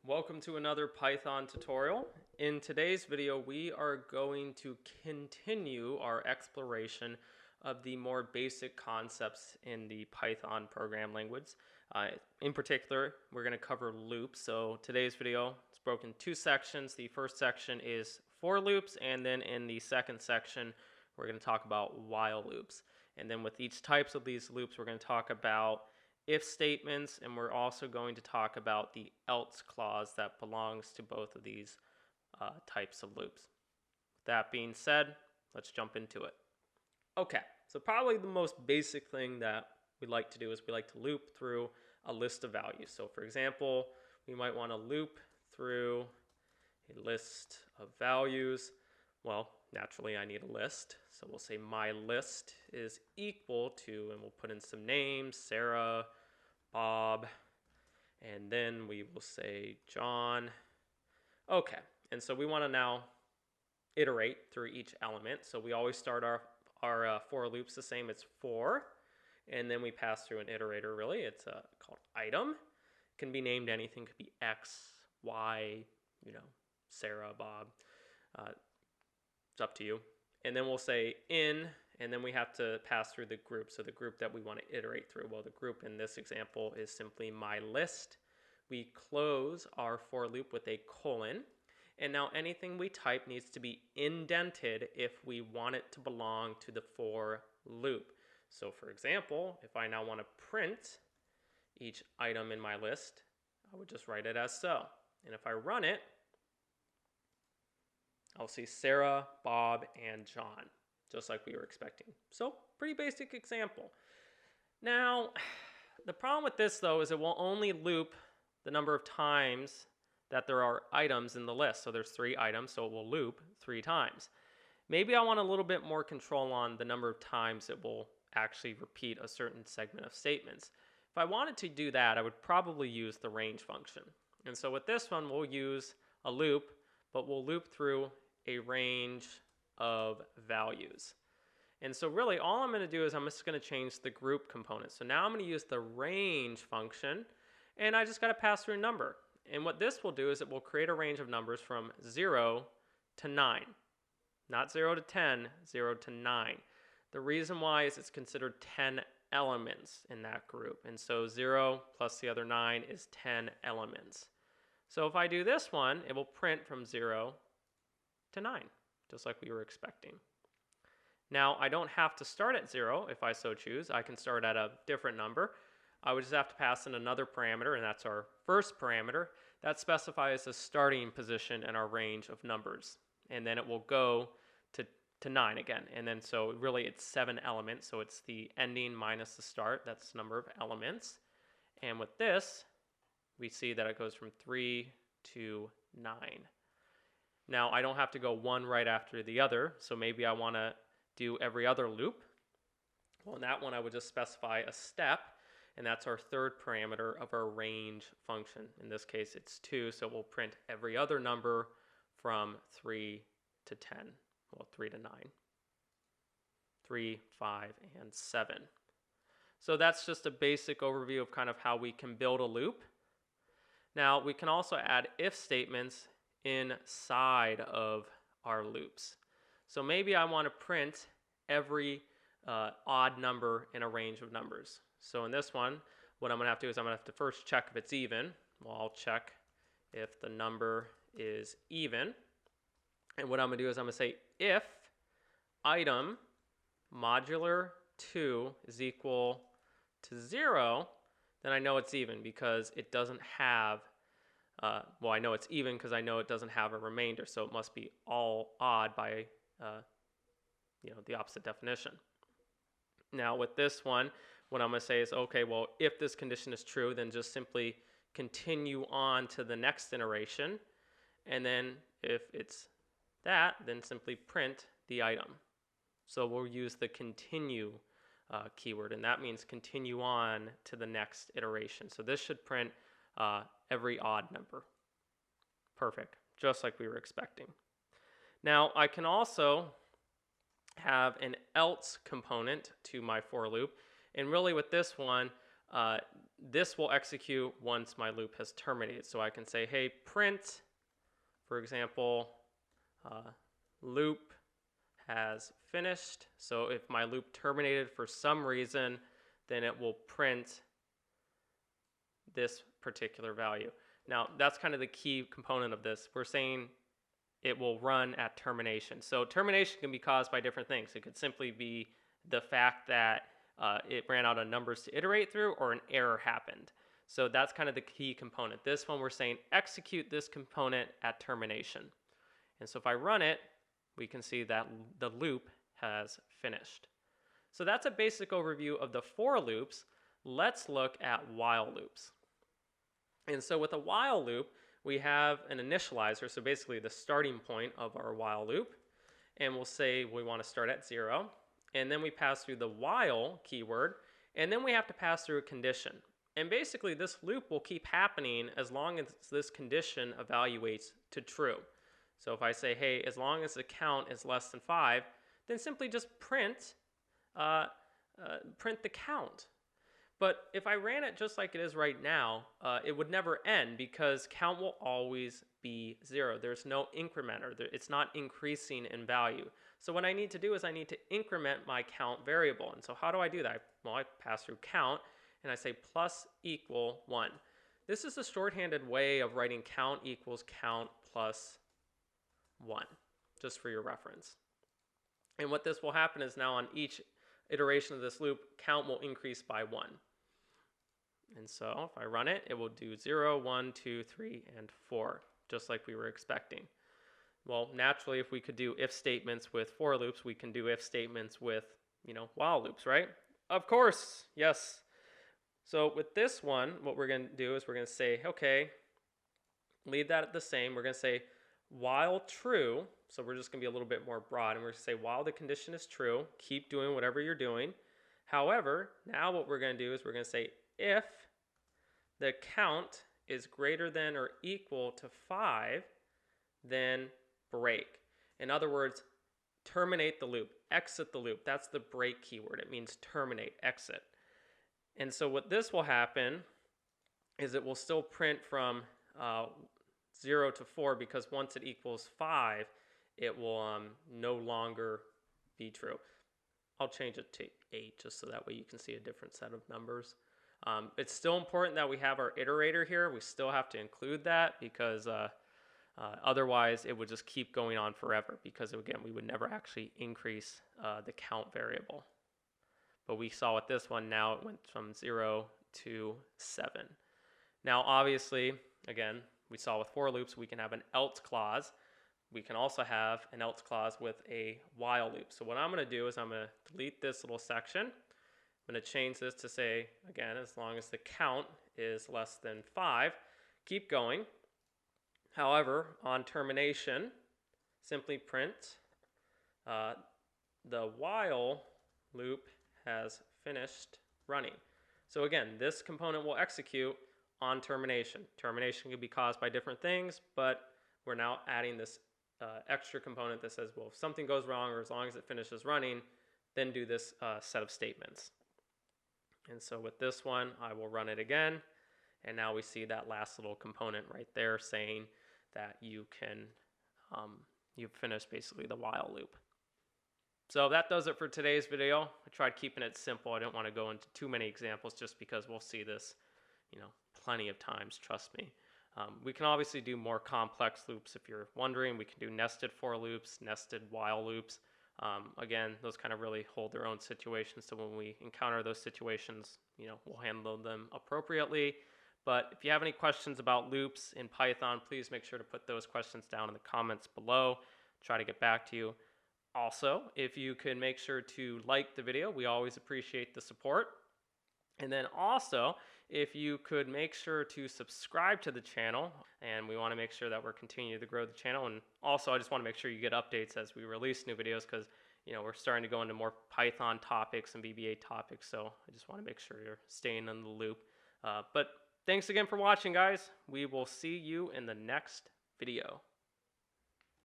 Welcome to another Python tutorial. In today's video, we are going to continue our exploration of the more basic concepts in the Python program language. In particular, we're going to cover loops. So today's video is broken into two sections. The first section is for loops, and then in the second section, we're going to talk about while loops. And then with each types of these loops, we're going to talk about if statements, and we're also going to talk about the else clause that belongs to both of these types of loops. With that being said, let's jump into it. Okay, so probably the most basic thing that we like to do is we like to loop through a list of values. So for example, we might want to loop through a list of values. Well, naturally I need a list. So we'll say my list is equal to, and we'll put in some names, Sarah, Bob, and then we will say John. Okay, and so we want to now iterate through each element. So we always start our for loops the same. It's for, and then we pass through an iterator, really. It's called item. It can be named anything. It could be X, Y, Sarah, Bob. It's up to you. And then we'll say in, and then we have to pass through the group. So the group that we want to iterate through. Well, the group in this example is simply my list. We close our for loop with a colon. And now anything we type needs to be indented if we want it to belong to the for loop. So for example, if I now want to print each item in my list, I would just write it as so. And if I run it, I'll see Sarah, Bob, and John, just like we were expecting. So pretty basic example. Now, the problem with this though is it will only loop the number of times that there are items in the list. So there's 3 items, so it will loop 3 times. Maybe I want a little bit more control on the number of times it will actually repeat a certain segment of statements. If I wanted to do that, I would probably use the range function. And so with this one, we'll use a loop, but we'll loop through a range of values. And so really all I'm going to do is I'm just going to change the group component. So now I'm going to use the range function, and I just got to pass through a number. And what this will do is it will create a range of numbers from 0 to 9. Not 0 to 10, 0 to 9. The reason why is it's considered 10 elements in that group. And so 0 plus the other 9 is 10 elements. So if I do this one, it will print from 0 to 9, just like we were expecting. Now, I don't have to start at 0 if I so choose. I can start at a different number. I would just have to pass in another parameter, and that's our first parameter. That specifies the starting position in our range of numbers. And then it will go to 9 again. And then so really it's 7 elements. So it's the ending minus the start. That's the number of elements. And with this, we see that it goes from 3 to 9. Now, I don't have to go one right after the other. So maybe I want to do every other loop. Well, in that one, I would just specify a step. And that's our third parameter of our range function. In this case, it's 2, so we'll print every other number from 3 to 10. Well, 3 to 9. 3, 5, and 7. So that's just a basic overview of kind of how we can build a loop. Now, we can also add if statements inside of our loops. So maybe I want to print every odd number in a range of numbers. So in this one, what I'm going to have to do is I'm going to have to first check if it's even. Well, I'll check if the number is even. And what I'm going to do is I'm going to say if item modular 2 is equal to 0, then I know it's even because it doesn't have, well, I know it's even because I know it doesn't have a remainder. So it must be all odd by, the opposite definition. Now with this one, what I'm going to say is, okay, well, if this condition is true, then just simply continue on to the next iteration. And then if it's that, then simply print the item. So we'll use the continue keyword, and that means continue on to the next iteration. So this should print every odd number. Perfect, just like we were expecting. Now, I can also have an else component to my for loop. And really with this one, this will execute once my loop has terminated. So I can say, hey, print, for example, loop has finished. So if my loop terminated for some reason, then it will print this particular value. Now, that's kind of the key component of this. We're saying it will run at termination. So termination can be caused by different things. It could simply be the fact that it ran out of numbers to iterate through, or an error happened. So that's kind of the key component. This one we're saying execute this component at termination. And so if I run it, we can see that the loop has finished. So that's a basic overview of the for loops. Let's look at while loops. And so with a while loop, we have an initializer, so basically the starting point of our while loop. And we'll say we want to start at 0. And then we pass through the while keyword, and then we have to pass through a condition. And basically this loop will keep happening as long as this condition evaluates to true. So if I say, hey, as long as the count is less than 5, then simply just print the count. But if I ran it just like it is right now, it would never end because count will always be 0. There's no incrementer. It's not increasing in value. So what I need to do is I need to increment my count variable. And so how do I do that? Well, I pass through count and I say plus equal 1. This is a shorthanded way of writing count equals count plus 1, just for your reference. And what this will happen is now on each iteration of this loop, count will increase by 1. And so if I run it, it will do 0, 1, 2, 3, and 4, just like we were expecting. Well, naturally, if we could do if statements with for loops, we can do if statements with, while loops, right? Of course, yes. So with this one, what we're going to do is we're going to say, okay, leave that the same. We're going to say while true, so we're just going to be a little bit more broad, and we're going to say while the condition is true, keep doing whatever you're doing. However, now what we're going to do is we're going to say if the count is greater than or equal to 5, then break. In other words, terminate the loop, exit the loop. That's the break keyword. It means terminate, exit. And so what this will happen is it will still print from 0 to 4 because once it equals 5, it will no longer be true. I'll change it to 8 just so that way you can see a different set of numbers. It's still important that we have our iterator here. We still have to include that because otherwise it would just keep going on forever because, again, we would never actually increase the count variable. But we saw with this one, now it went from 0 to 7. Now, obviously, again, we saw with for loops, we can have an else clause. We can also have an else clause with a while loop. So what I'm going to do is I'm going to delete this little section. I'm going to change this to say, again, as long as the count is less than 5, keep going. However, on termination, simply print the while loop has finished running. So again, this component will execute on termination. Termination can be caused by different things, but we're now adding this extra component that says, well, if something goes wrong or as long as it finishes running, then do this set of statements. And so with this one, I will run it again. And now we see that last little component right there saying that you can, you've finished basically the while loop. So that does it for today's video. I tried keeping it simple. I didn't want to go into too many examples just because we'll see this, plenty of times, trust me. We can obviously do more complex loops if you're wondering. We can do nested for loops, nested while loops. Again, those kind of really hold their own situations. So when we encounter those situations, we'll handle them appropriately. But if you have any questions about loops in Python, please make sure to put those questions down in the comments below. Try to get back to you. Also, if you can make sure to like the video, we always appreciate the support. And then also, if you could make sure to subscribe to the channel, and we want to make sure that we're continuing to grow the channel. And also, I just want to make sure you get updates as we release new videos because, we're starting to go into more Python topics and VBA topics. So I just want to make sure you're staying in the loop. But thanks again for watching, guys. We will see you in the next video.